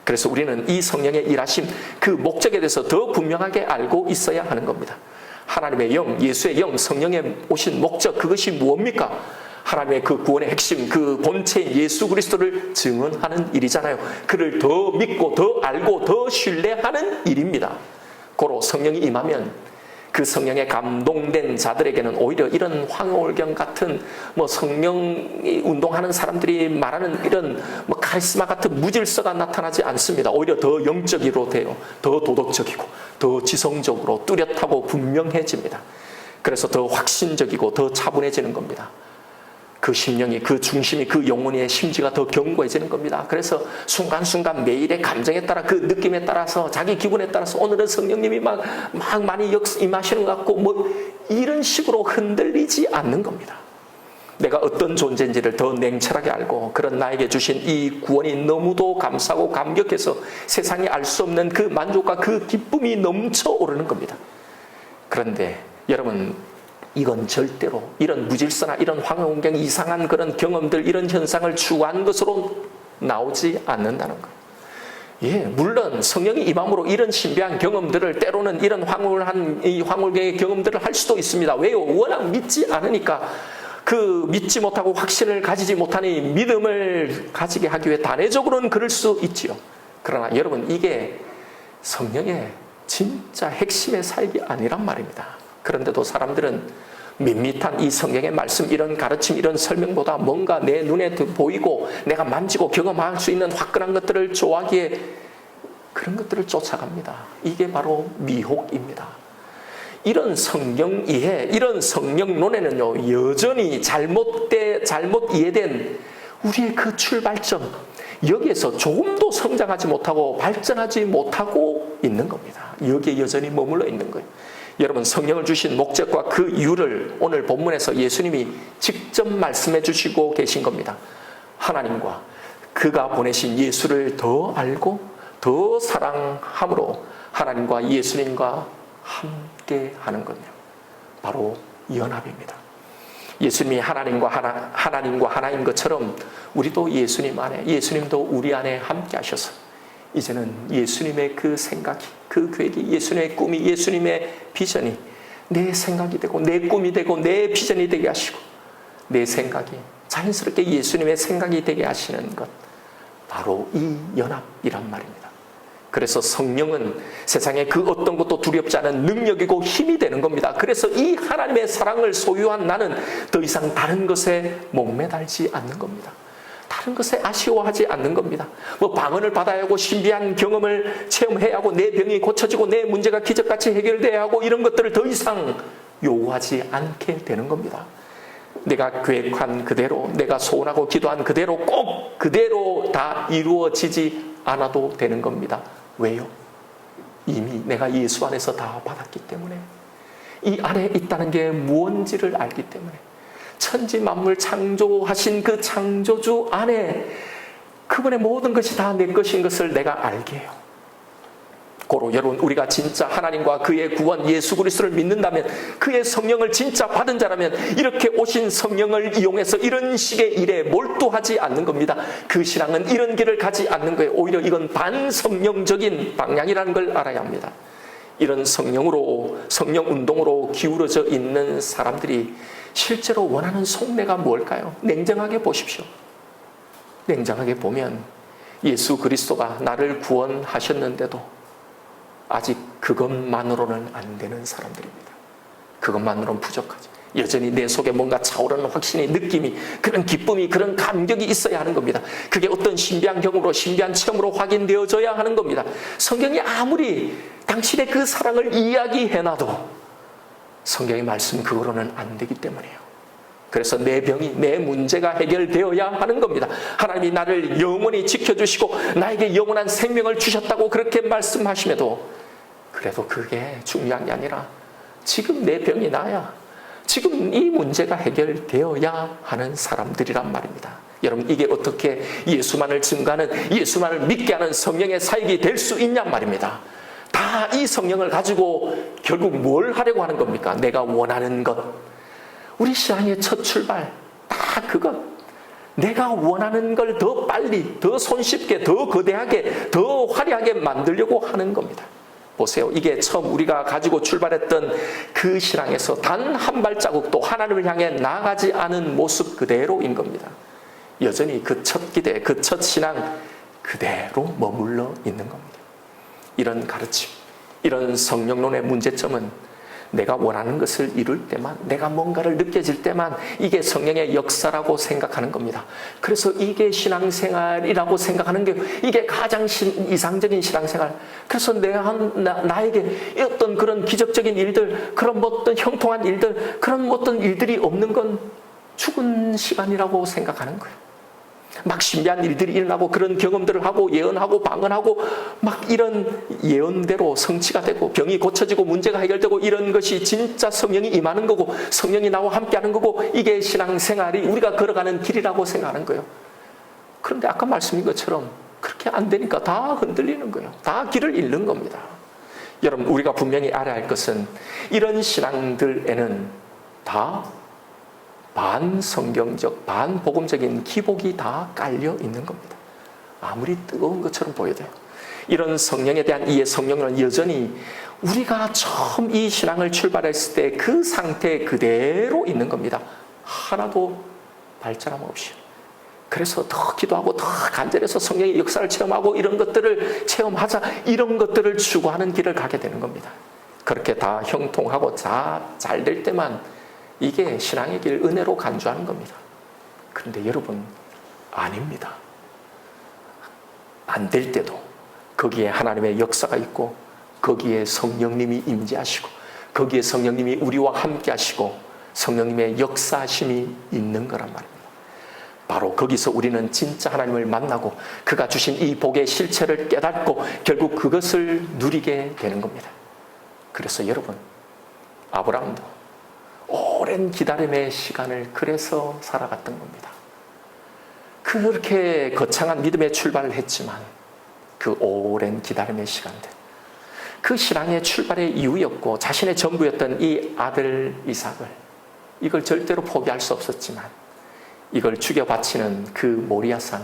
그래서 우리는 이 성령의 일하심, 그 목적에 대해서 더 분명하게 알고 있어야 하는 겁니다. 하나님의 영, 예수의 영, 성령의 오신 목적, 그것이 무엇입니까? 하나님의 그 구원의 핵심, 그 본체인 예수 그리스도를 증언하는 일이잖아요. 그를 더 믿고 더 알고 더 신뢰하는 일입니다. 고로 성령이 임하면 그 성령에 감동된 자들에게는 오히려 이런 황홀경 같은 성령이 운동하는 사람들이 말하는 이런 카리스마 같은 무질서가 나타나지 않습니다. 오히려 더 영적으로 돼요. 더 도덕적이고 더 지성적으로 뚜렷하고 분명해집니다. 그래서 더 확신적이고 더 차분해지는 겁니다. 그 심령이, 그 중심이, 그 영혼의 심지가 더 견고해지는 겁니다. 그래서 순간순간 매일의 감정에 따라, 그 느낌에 따라서, 자기 기분에 따라서 오늘은 성령님이 막 많이 임하시는 것 같고 이런 식으로 흔들리지 않는 겁니다. 내가 어떤 존재인지를 더 냉철하게 알고 그런 나에게 주신 이 구원이 너무도 감사하고 감격해서 세상이 알 수 없는 그 만족과 그 기쁨이 넘쳐오르는 겁니다. 그런데 여러분, 이건 절대로 이런 무질서나 이런 황홀경, 이상한 그런 경험들, 이런 현상을 추구한 것으로 나오지 않는다는 거예요. 예, 물론 성령이 임함으로 이런 신비한 경험들을, 때로는 이런 이 황홀경의 경험들을 할 수도 있습니다. 왜요? 워낙 믿지 않으니까. 그 믿지 못하고 확신을 가지지 못하니 믿음을 가지게 하기 위해 단회적으로는 그럴 수 있지요. 그러나 여러분, 이게 성령의 진짜 핵심의 사역이 아니란 말입니다. 그런데도 사람들은 밋밋한 이 성경의 말씀, 이런 가르침, 이런 설명보다 뭔가 내 눈에 보이고 내가 만지고 경험할 수 있는 화끈한 것들을 좋아하기에 그런 것들을 쫓아갑니다. 이게 바로 미혹입니다. 이런 성경 이해, 이런 성령론에는요, 여전히 잘못 이해된 우리의 그 출발점, 여기에서 조금도 성장하지 못하고 발전하지 못하고 있는 겁니다. 여기에 여전히 머물러 있는 거예요. 여러분, 성령을 주신 목적과 그 이유를 오늘 본문에서 예수님이 직접 말씀해 주시고 계신 겁니다. 하나님과 그가 보내신 예수를 더 알고 더 사랑함으로 하나님과 예수님과 함께 하는 것요, 바로 연합입니다. 예수님이 하나님과 하나인 것처럼 우리도 예수님 안에, 예수님도 우리 안에 함께 하셔서 이제는 예수님의 그 생각이, 그 계획이, 예수님의 꿈이, 예수님의 비전이 내 생각이 되고 내 꿈이 되고 내 비전이 되게 하시고 내 생각이 자연스럽게 예수님의 생각이 되게 하시는 것, 바로 이 연합이란 말입니다. 그래서 성령은 세상에 그 어떤 것도 두렵지 않은 능력이고 힘이 되는 겁니다. 그래서 이 하나님의 사랑을 소유한 나는 더 이상 다른 것에 목매달지 않는 겁니다. 다른 것에 아쉬워하지 않는 겁니다. 방언을 받아야 하고 신비한 경험을 체험해야 하고 내 병이 고쳐지고 내 문제가 기적같이 해결돼야 하고 이런 것들을 더 이상 요구하지 않게 되는 겁니다. 내가 계획한 그대로, 내가 소원하고 기도한 그대로 꼭 그대로 다 이루어지지 않아도 되는 겁니다. 왜요? 이미 내가 예수 안에서 다 받았기 때문에, 이 안에 있다는 게 무언지를 알기 때문에, 천지 만물 창조하신 그 창조주 안에 그분의 모든 것이 다 내 것인 것을 내가 알게 해요. 고로 여러분, 우리가 진짜 하나님과 그의 구원 예수 그리스도를 믿는다면, 그의 성령을 진짜 받은 자라면 이렇게 오신 성령을 이용해서 이런 식의 일에 몰두하지 않는 겁니다. 그 신앙은 이런 길을 가지 않는 거예요. 오히려 이건 반성령적인 방향이라는 걸 알아야 합니다. 이런 성령 운동으로 기울어져 있는 사람들이 실제로 원하는 속내가 뭘까요? 냉정하게 보십시오. 냉정하게 보면 예수 그리스도가 나를 구원하셨는데도 아직 그것만으로는 안 되는 사람들입니다. 그것만으로는 부족하죠. 여전히 내 속에 뭔가 차오르는 확신이, 느낌이, 그런 기쁨이, 그런 감격이 있어야 하는 겁니다. 그게 어떤 신비한 경험으로, 신비한 체험으로 확인되어져야 하는 겁니다. 성경이 아무리 당신의 그 사랑을 이야기해놔도 성경의 말씀 그거로는 안 되기 때문이에요. 그래서 내 병이, 내 문제가 해결되어야 하는 겁니다. 하나님이 나를 영원히 지켜주시고 나에게 영원한 생명을 주셨다고 그렇게 말씀하심에도 그래도 그게 중요한 게 아니라 지금 내 병이 나야, 지금 이 문제가 해결되어야 하는 사람들이란 말입니다. 여러분, 이게 어떻게 예수만을 증거하는, 예수만을 믿게 하는 성령의 사역이 될 수 있냔 말입니다. 다 이 성령을 가지고 결국 뭘 하려고 하는 겁니까? 내가 원하는 것, 우리 신앙의 첫 출발, 다 그것. 내가 원하는 걸 더 빨리, 더 손쉽게, 더 거대하게, 더 화려하게 만들려고 하는 겁니다. 보세요. 이게 처음 우리가 가지고 출발했던 그 신앙에서 단 한 발자국도 하나님을 향해 나아가지 않은 모습 그대로인 겁니다. 여전히 그 첫 기대, 그 첫 신앙 그대로 머물러 있는 겁니다. 이런 가르침, 이런 성령론의 문제점은 내가 원하는 것을 이룰 때만, 내가 뭔가를 느껴질 때만 이게 성령의 역사라고 생각하는 겁니다. 그래서 이게 신앙생활이라고 생각하는 게 이게 가장 이상적인 신앙생활. 그래서 나에게 어떤 그런 기적적인 일들, 그런 어떤 형통한 일들, 그런 어떤 일들이 없는 건 죽은 시간이라고 생각하는 거예요. 막 신비한 일들이 일어나고 그런 경험들을 하고 예언하고 방언하고 막 이런 예언대로 성취가 되고 병이 고쳐지고 문제가 해결되고 이런 것이 진짜 성령이 임하는 거고 성령이 나와 함께하는 거고 이게 신앙생활이 우리가 걸어가는 길이라고 생각하는 거예요. 그런데 아까 말씀인 것처럼 그렇게 안 되니까 다 흔들리는 거예요. 다 길을 잃는 겁니다. 여러분, 우리가 분명히 알아야 할 것은 이런 신앙들에는 다 반성경적, 반복음적인 기복이 다 깔려 있는 겁니다. 아무리 뜨거운 것처럼 보여도요. 이런 성령에 대한 이해, 성령은 여전히 우리가 처음 이 신앙을 출발했을 때 그 상태 그대로 있는 겁니다. 하나도 발전함 없이. 그래서 더 기도하고 더 간절해서 성령의 역사를 체험하고 이런 것들을 체험하자, 이런 것들을 추구하는 길을 가게 되는 겁니다. 그렇게 다 형통하고 잘 될 때만 이게 신앙의 길, 은혜로 간주하는 겁니다. 그런데 여러분, 아닙니다. 안 될 때도 거기에 하나님의 역사가 있고 거기에 성령님이 임재하시고 거기에 성령님이 우리와 함께 하시고 성령님의 역사하심이 있는 거란 말입니다. 바로 거기서 우리는 진짜 하나님을 만나고 그가 주신 이 복의 실체를 깨닫고 결국 그것을 누리게 되는 겁니다. 그래서 여러분, 아브라함도 오랜 기다림의 시간을 그래서 살아갔던 겁니다. 그렇게 거창한 믿음의 출발을 했지만 그 오랜 기다림의 시간들, 그 신앙의 출발의 이유였고 자신의 전부였던 이 아들 이삭을, 이걸 절대로 포기할 수 없었지만 이걸 죽여 바치는 그 모리아산,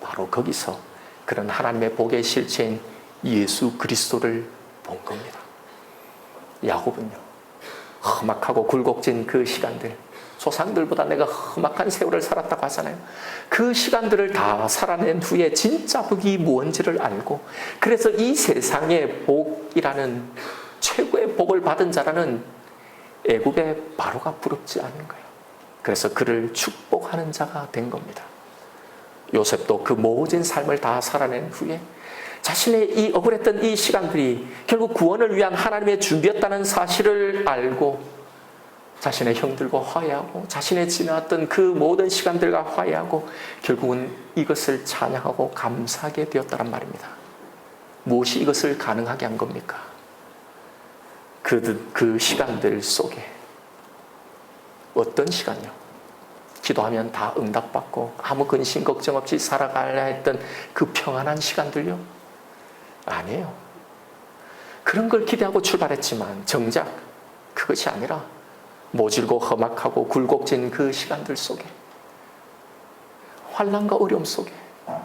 바로 거기서 그런 하나님의 복의 실체인 예수 그리스도를 본 겁니다. 야곱은요, 험악하고 굴곡진 그 시간들, 조상들보다 내가 험악한 세월을 살았다고 하잖아요. 그 시간들을 다 살아낸 후에 진짜 복이 무언지를 알고, 그래서 이 세상의 복이라는, 최고의 복을 받은 자라는 애굽의 바로가 부럽지 않은 거예요. 그래서 그를 축복하는 자가 된 겁니다. 요셉도 그 모진 삶을 다 살아낸 후에 자신의 이 억울했던 이 시간들이 결국 구원을 위한 하나님의 준비였다는 사실을 알고 자신의 형들과 화해하고 자신의 지나왔던 그 모든 시간들과 화해하고 결국은 이것을 찬양하고 감사하게 되었다는 말입니다. 무엇이 이것을 가능하게 한 겁니까? 그 시간들 속에 어떤 시간이요? 기도하면 다 응답받고 아무 근심 걱정 없이 살아가려 했던 그 평안한 시간들요? 아니에요. 그런 걸 기대하고 출발했지만 정작 그것이 아니라 모질고 험악하고 굴곡진 그 시간들 속에, 환난과 어려움 속에,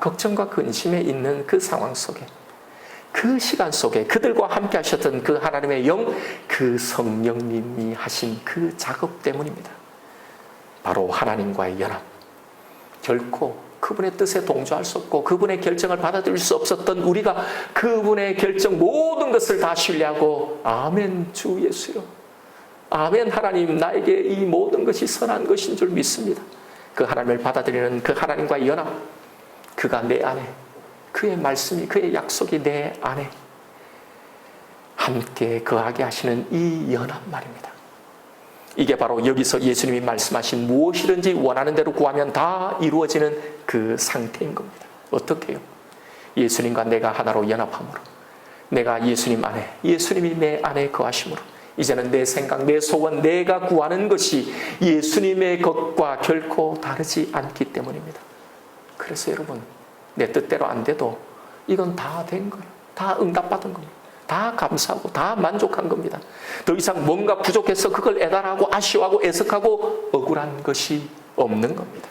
걱정과 근심에 있는 그 상황 속에, 그 시간 속에 그들과 함께 하셨던 그 하나님의 영, 그 성령님이 하신 그 작업 때문입니다. 바로 하나님과의 연합. 결코 그분의 뜻에 동조할 수 없고 그분의 결정을 받아들일 수 없었던 우리가 그분의 결정 모든 것을 다 신뢰하고 아멘 주 예수여, 아멘 하나님, 나에게 이 모든 것이 선한 것인 줄 믿습니다. 그 하나님을 받아들이는 그 하나님과의 연합, 그가 내 안에, 그의 말씀이, 그의 약속이 내 안에 함께 거하게 하시는 이 연합 말입니다. 이게 바로 여기서 예수님이 말씀하신 무엇이든지 원하는 대로 구하면 다 이루어지는 그 상태인 겁니다. 어떻게 해요? 예수님과 내가 하나로 연합함으로, 내가 예수님 안에, 예수님이 내 안에 거하심으로 이제는 내 생각, 내 소원, 내가 구하는 것이 예수님의 것과 결코 다르지 않기 때문입니다. 그래서 여러분, 내 뜻대로 안 돼도 이건 다 된 거예요. 다 응답받은 겁니다. 다 감사하고 다 만족한 겁니다. 더 이상 뭔가 부족해서 그걸 애달하고 아쉬워하고 애석하고 억울한 것이 없는 겁니다.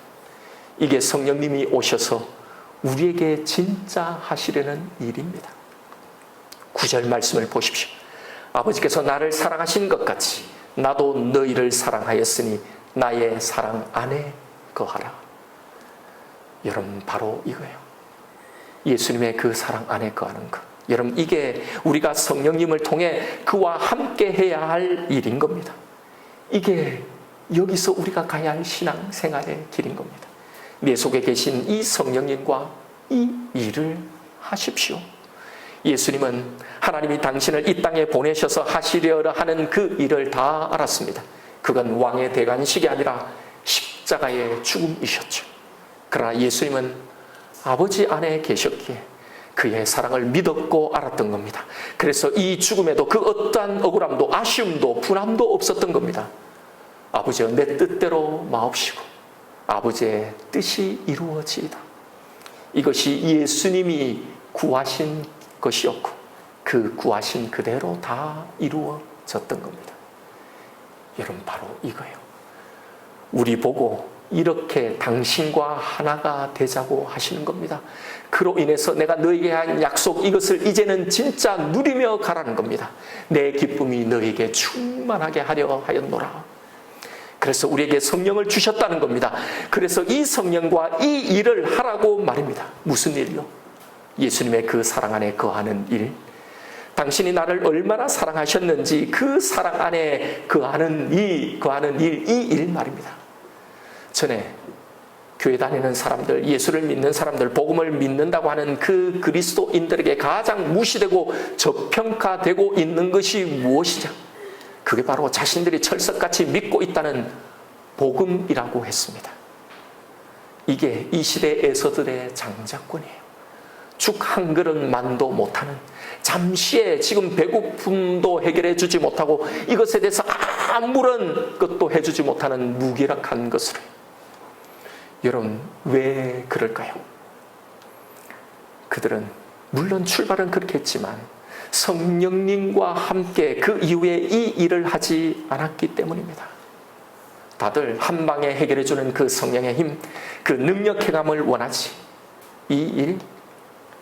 이게 성령님이 오셔서 우리에게 진짜 하시려는 일입니다. 9절 말씀을 보십시오. 아버지께서 나를 사랑하신 것 같이 나도 너희를 사랑하였으니 나의 사랑 안에 거하라. 여러분, 바로 이거예요. 예수님의 그 사랑 안에 거하는 것. 여러분, 이게 우리가 성령님을 통해 그와 함께 해야 할 일인 겁니다. 이게 여기서 우리가 가야 할 신앙생활의 길인 겁니다. 내 속에 계신 이 성령님과 이 일을 하십시오. 예수님은 하나님이 당신을 이 땅에 보내셔서 하시려고 하는 그 일을 다 알았습니다. 그건 왕의 대관식이 아니라 십자가의 죽음이셨죠. 그러나 예수님은 아버지 안에 계셨기에 그의 사랑을 믿었고 알았던 겁니다. 그래서 이 죽음에도 그 어떠한 억울함도 아쉬움도 분함도 없었던 겁니다. 아버지여, 내 뜻대로 마옵시고 아버지의 뜻이 이루어지이다. 이것이 예수님이 구하신 것이었고 그 구하신 그대로 다 이루어졌던 겁니다. 여러분, 바로 이거예요. 우리 보고 이렇게 당신과 하나가 되자고 하시는 겁니다. 그로 인해서 내가 너에게 한 약속, 이것을 이제는 진짜 누리며 가라는 겁니다. 내 기쁨이 너에게 충만하게 하려 하였노라. 그래서 우리에게 성령을 주셨다는 겁니다. 그래서 이 성령과 이 일을 하라고 말입니다. 무슨 일이요? 예수님의 그 사랑 안에 거하는 일. 당신이 나를 얼마나 사랑하셨는지 그 사랑 안에 거하는 이 일 말입니다. 전에 교회 다니는 사람들, 예수를 믿는 사람들, 복음을 믿는다고 하는 그 그리스도인들에게 가장 무시되고 저평가되고 있는 것이 무엇이냐? 그게 바로 자신들이 철석같이 믿고 있다는 복음이라고 했습니다. 이게 이 시대 에서들의 장자권이에요. 죽 한 그릇만도 못하는, 잠시에 지금 배고픔도 해결해 주지 못하고 이것에 대해서 아무런 것도 해주지 못하는 무기력한 것으로. 여러분, 왜 그럴까요? 그들은 물론 출발은 그렇게 했지만 성령님과 함께 그 이후에 이 일을 하지 않았기 때문입니다. 다들 한 방에 해결해주는 그 성령의 힘, 그 능력 행함을 원하지, 이 일,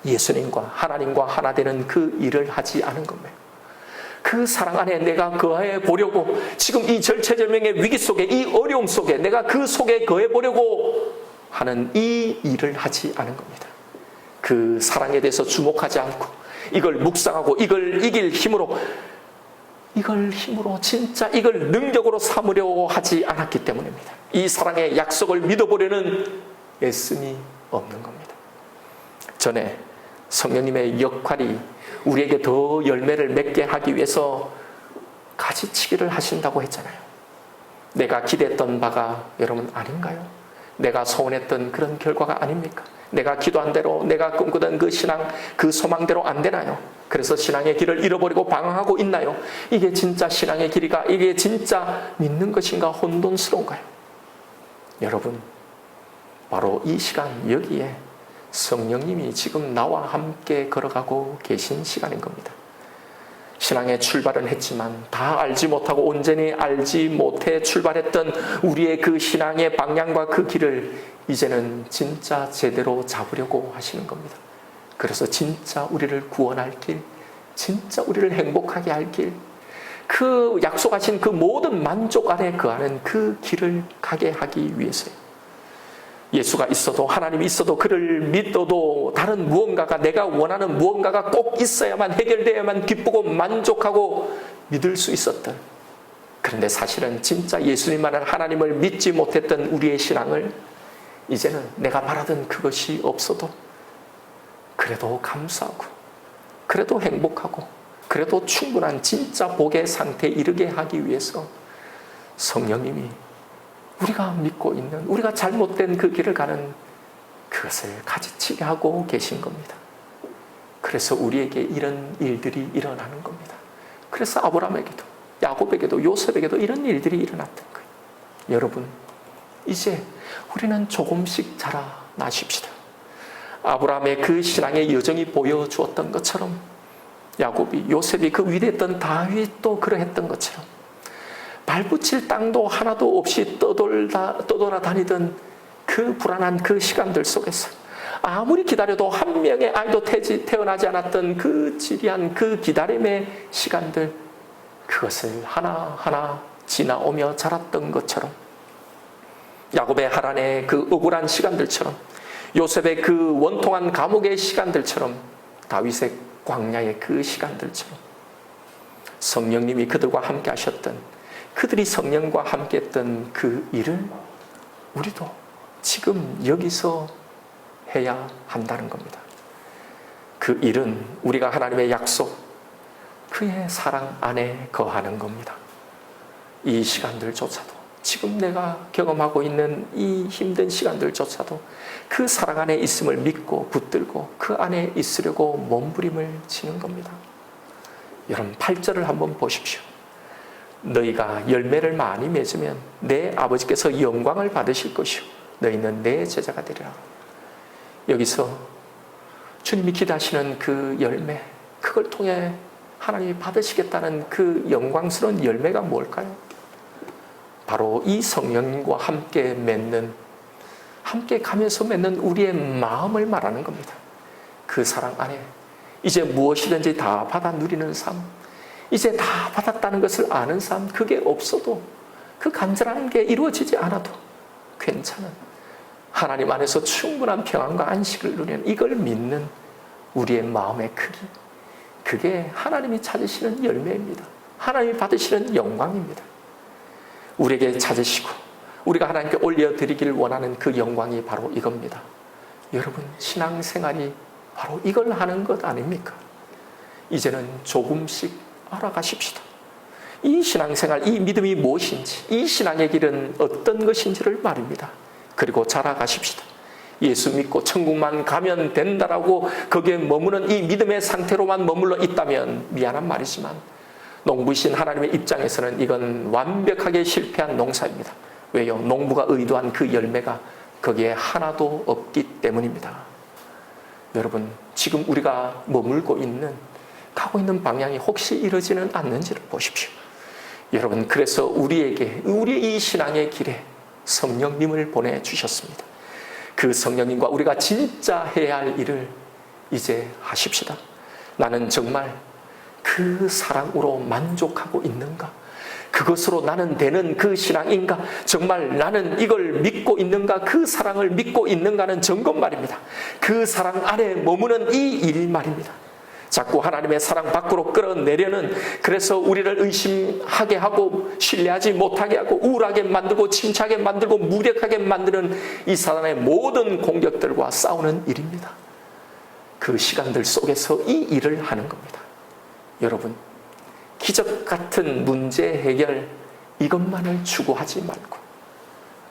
예수님과 하나님과 하나 되는 그 일을 하지 않은 겁니다. 그 사랑 안에 내가 거해 보려고, 지금 이 절체절명의 위기 속에, 이 어려움 속에 내가 그 속에 거해 보려고 하는 이 일을 하지 않은 겁니다. 그 사랑에 대해서 주목하지 않고 이걸 묵상하고 이걸 이길 힘으로, 진짜 이걸 능력으로 삼으려고 하지 않았기 때문입니다. 이 사랑의 약속을 믿어보려는 애씀이 없는 겁니다. 전에 성령님의 역할이 우리에게 더 열매를 맺게 하기 위해서 가지치기를 하신다고 했잖아요. 내가 기대했던 바가 여러분 아닌가요? 내가 소원했던 그런 결과가 아닙니까? 내가 기도한 대로, 내가 꿈꾸던 그 신앙, 그 소망대로 안 되나요? 그래서 신앙의 길을 잃어버리고 방황하고 있나요? 이게 진짜 신앙의 길이가, 이게 진짜 믿는 것인가 혼돈스러운가요? 여러분, 바로 이 시간 여기에 성령님이 지금 나와 함께 걸어가고 계신 시간인 겁니다. 신앙의 출발은 했지만 다 알지 못하고 온전히 알지 못해 출발했던 우리의 그 신앙의 방향과 그 길을 이제는 진짜 제대로 잡으려고 하시는 겁니다. 그래서 진짜 우리를 구원할 길, 진짜 우리를 행복하게 할 길, 그 약속하신 그 모든 만족 안에 거하는 그 길을 가게 하기 위해서요. 예수가 있어도, 하나님이 있어도, 그를 믿어도 다른 무언가가, 내가 원하는 무언가가 꼭 있어야만, 해결되어야만 기쁘고 만족하고 믿을 수 있었던, 그런데 사실은 진짜 예수님만한 하나님을 믿지 못했던 우리의 신앙을 이제는 내가 바라던 그것이 없어도 그래도 감사하고, 그래도 행복하고, 그래도 충분한 진짜 복의 상태에 이르게 하기 위해서 성령님이 우리가 믿고 있는, 우리가 잘못된 그 길을 가는 그것을 가지치게 하고 계신 겁니다. 그래서 우리에게 이런 일들이 일어나는 겁니다. 그래서 아브라함에게도, 야곱에게도, 요셉에게도 이런 일들이 일어났던 거예요. 여러분, 이제 우리는 조금씩 자라나십시다. 아브라함의 그 신앙의 여정이 보여주었던 것처럼, 야곱이, 요셉이, 그 위대했던 다윗도 그러했던 것처럼, 발붙일 땅도 하나도 없이 떠돌아다니던 그 불안한 그 시간들 속에서 아무리 기다려도 한 명의 아이도 태어나지 않았던 그 지리한 그 기다림의 시간들, 그것을 하나하나 지나오며 자랐던 것처럼, 야곱의 하란의 그 억울한 시간들처럼, 요셉의 그 원통한 감옥의 시간들처럼, 다윗의 광야의 그 시간들처럼 성령님이 그들과 함께 하셨던, 그들이 성령과 함께 했던 그 일을 우리도 지금 여기서 해야 한다는 겁니다. 그 일은 우리가 하나님의 약속, 그의 사랑 안에 거하는 겁니다. 이 시간들조차도, 지금 내가 경험하고 있는 이 힘든 시간들조차도 그 사랑 안에 있음을 믿고 붙들고 그 안에 있으려고 몸부림을 치는 겁니다. 여러분 8절을 한번 보십시오. 너희가 열매를 많이 맺으면 내 아버지께서 영광을 받으실 것이요 너희는 내 제자가 되리라. 여기서 주님이 기대하시는 그 열매, 그걸 통해 하나님이 받으시겠다는 그 영광스러운 열매가 뭘까요? 바로 이 성령님과 함께 맺는, 함께 가면서 맺는 우리의 마음을 말하는 겁니다. 그 사랑 안에 이제 무엇이든지 다 받아 누리는 삶, 이제 다 받았다는 것을 아는 삶, 그게 없어도, 그 간절한 게 이루어지지 않아도 괜찮은, 하나님 안에서 충분한 평안과 안식을 누리는, 이걸 믿는 우리의 마음의 크기, 그게 하나님이 찾으시는 열매입니다. 하나님이 받으시는 영광입니다. 우리에게 찾으시고 우리가 하나님께 올려드리길 원하는 그 영광이 바로 이겁니다. 여러분 신앙생활이 바로 이걸 하는 것 아닙니까? 이제는 조금씩 알아가십시다. 이 신앙생활, 이 믿음이 무엇인지, 이 신앙의 길은 어떤 것인지를 말입니다. 그리고 자라가십시다. 예수 믿고 천국만 가면 된다라고 거기에 머무는 이 믿음의 상태로만 머물러 있다면 미안한 말이지만 농부이신 하나님의 입장에서는 이건 완벽하게 실패한 농사입니다. 왜요? 농부가 의도한 그 열매가 거기에 하나도 없기 때문입니다. 여러분 지금 우리가 머물고 있는, 가고 있는 방향이 혹시 이러지는 않는지를 보십시오. 여러분 그래서 우리에게, 우리의 이 신앙의 길에 성령님을 보내주셨습니다. 그 성령님과 우리가 진짜 해야 할 일을 이제 하십시다. 나는 정말 그 사랑으로 만족하고 있는가? 그것으로 나는 되는 그 신앙인가? 정말 나는 이걸 믿고 있는가? 그 사랑을 믿고 있는가는 점검 말입니다. 그 사랑 안에 머무는 이 일 말입니다. 자꾸 하나님의 사랑 밖으로 끌어내려는, 그래서 우리를 의심하게 하고 신뢰하지 못하게 하고 우울하게 만들고 침착하게 만들고 무력하게 만드는 이 사단의 모든 공격들과 싸우는 일입니다. 그 시간들 속에서 이 일을 하는 겁니다. 여러분 기적 같은 문제 해결 이것만을 추구하지 말고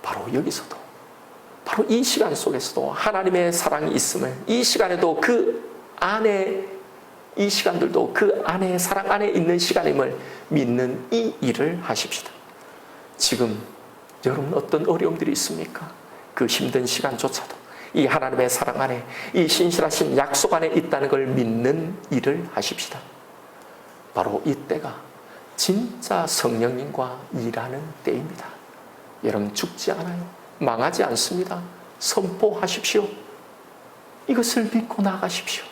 바로 여기서도, 바로 이 시간 속에서도 하나님의 사랑이 있음을, 이 시간에도 그 안에, 이 시간들도 그 안에, 사랑 안에 있는 시간임을 믿는 이 일을 하십시다. 지금 여러분 어떤 어려움들이 있습니까? 그 힘든 시간조차도 이 하나님의 사랑 안에, 이 신실하신 약속 안에 있다는 걸 믿는 일을 하십시다. 바로 이때가 진짜 성령님과 일하는 때입니다. 여러분 죽지 않아요. 망하지 않습니다. 선포하십시오. 이것을 믿고 나가십시오.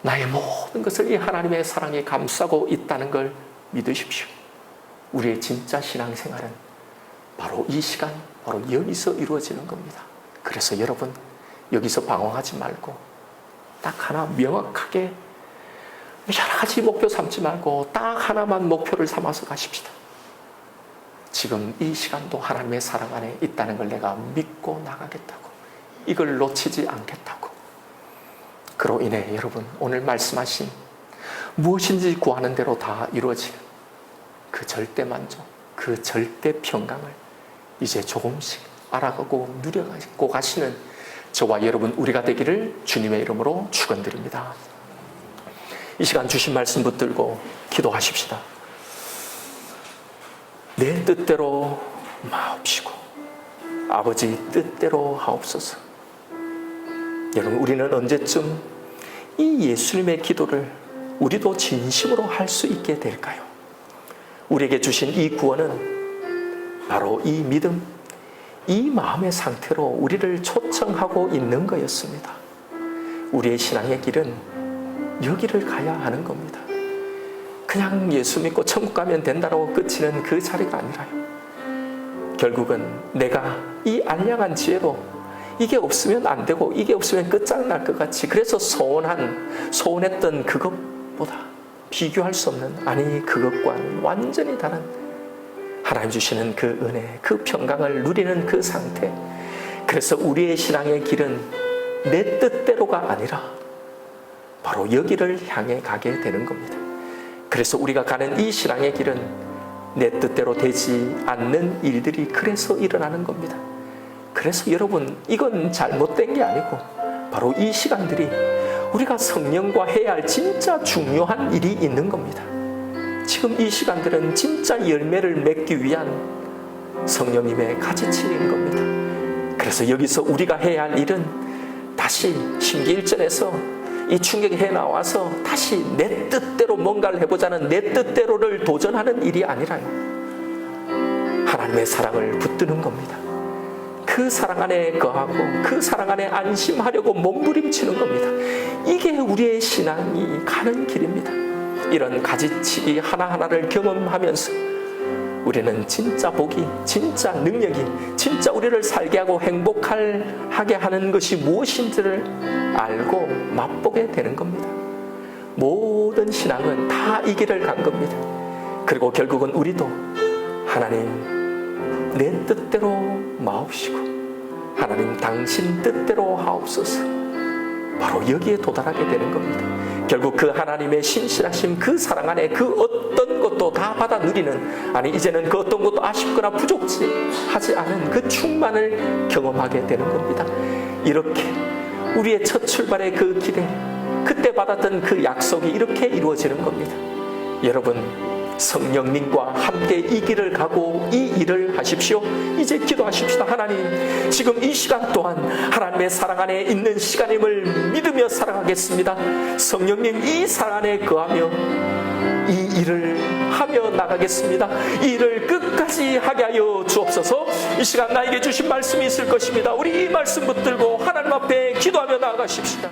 나의 모든 것을 이 하나님의 사랑에 감싸고 있다는 걸 믿으십시오. 우리의 진짜 신앙생활은 바로 이 시간, 바로 여기서 이루어지는 겁니다. 그래서 여러분 여기서 방황하지 말고 딱 하나 명확하게, 여러 가지 목표 삼지 말고 딱 하나만 목표를 삼아서 가십시다. 지금 이 시간도 하나님의 사랑 안에 있다는 걸 내가 믿고 나가겠다고, 이걸 놓치지 않겠다고. 그로 인해 여러분 오늘 말씀하신 무엇인지 구하는 대로 다 이루어지는 그 절대 만족, 그 절대 평강을 이제 조금씩 알아가고 누려가고 가시는 저와 여러분 우리가 되기를 주님의 이름으로 축원드립니다. 이 시간 주신 말씀 붙들고 기도하십시다. 내 뜻대로 마옵시고 아버지 뜻대로 하옵소서. 여러분 우리는 언제쯤 이 예수님의 기도를 우리도 진심으로 할 수 있게 될까요? 우리에게 주신 이 구원은 바로 이 믿음, 이 마음의 상태로 우리를 초청하고 있는 거였습니다. 우리의 신앙의 길은 여기를 가야 하는 겁니다. 그냥 예수 믿고 천국 가면 된다고 끝이는 그 자리가 아니라요. 결국은 내가 이 알량한 지혜로, 이게 없으면 안 되고 이게 없으면 끝장날 것 같이, 그래서 소원했던 그것보다 비교할 수 없는, 아니 그것과는 완전히 다른 하나님 주시는 그 은혜, 그 평강을 누리는 그 상태. 그래서 우리의 신앙의 길은 내 뜻대로가 아니라 바로 여기를 향해 가게 되는 겁니다. 그래서 우리가 가는 이 신앙의 길은 내 뜻대로 되지 않는 일들이 그래서 일어나는 겁니다. 그래서 여러분, 이건 잘못된 게 아니고 바로 이 시간들이 우리가 성령과 해야 할 진짜 중요한 일이 있는 겁니다. 지금 이 시간들은 진짜 열매를 맺기 위한 성령님의 가지치기인 겁니다. 그래서 여기서 우리가 해야 할 일은 다시 신기일전에서 이 충격에 나와서 다시 내 뜻대로 뭔가를 해보자는, 내 뜻대로를 도전하는 일이 아니라요, 하나님의 사랑을 붙드는 겁니다. 그 사랑 안에 거하고 그 사랑 안에 안심하려고 몸부림치는 겁니다. 이게 우리의 신앙이 가는 길입니다. 이런 가지치기 하나하나를 경험하면서 우리는 진짜 복이, 진짜 능력이, 진짜 우리를 살게 하고 행복하게 하는 것이 무엇인지를 알고 맛보게 되는 겁니다. 모든 신앙은 다 이 길을 간 겁니다. 그리고 결국은 우리도 하나님 내 뜻대로 마옵시고 하나님 당신 뜻대로 하옵소서, 바로 여기에 도달하게 되는 겁니다. 결국 그 하나님의 신실하심, 그 사랑 안에 그 어떤 것도 다 받아 누리는, 아니 이제는 그 어떤 것도 아쉽거나 부족하지 않은 그 충만을 경험하게 되는 겁니다. 이렇게 우리의 첫 출발의 그 길에 그때 받았던 그 약속이 이렇게 이루어지는 겁니다. 여러분, 성령님과 함께 이 길을 가고 이 일을 하십시오. 이제 기도하십시다. 하나님, 지금 이 시간 또한 하나님의 사랑 안에 있는 시간임을 믿으며 살아가겠습니다. 성령님, 이 사랑 안에 거하며 이 일을 하며 나가겠습니다. 이 일을 끝까지 하게 하여 주옵소서. 이 시간 나에게 주신 말씀이 있을 것입니다. 우리 이 말씀 붙들고 하나님 앞에 기도하며 나아가십시다.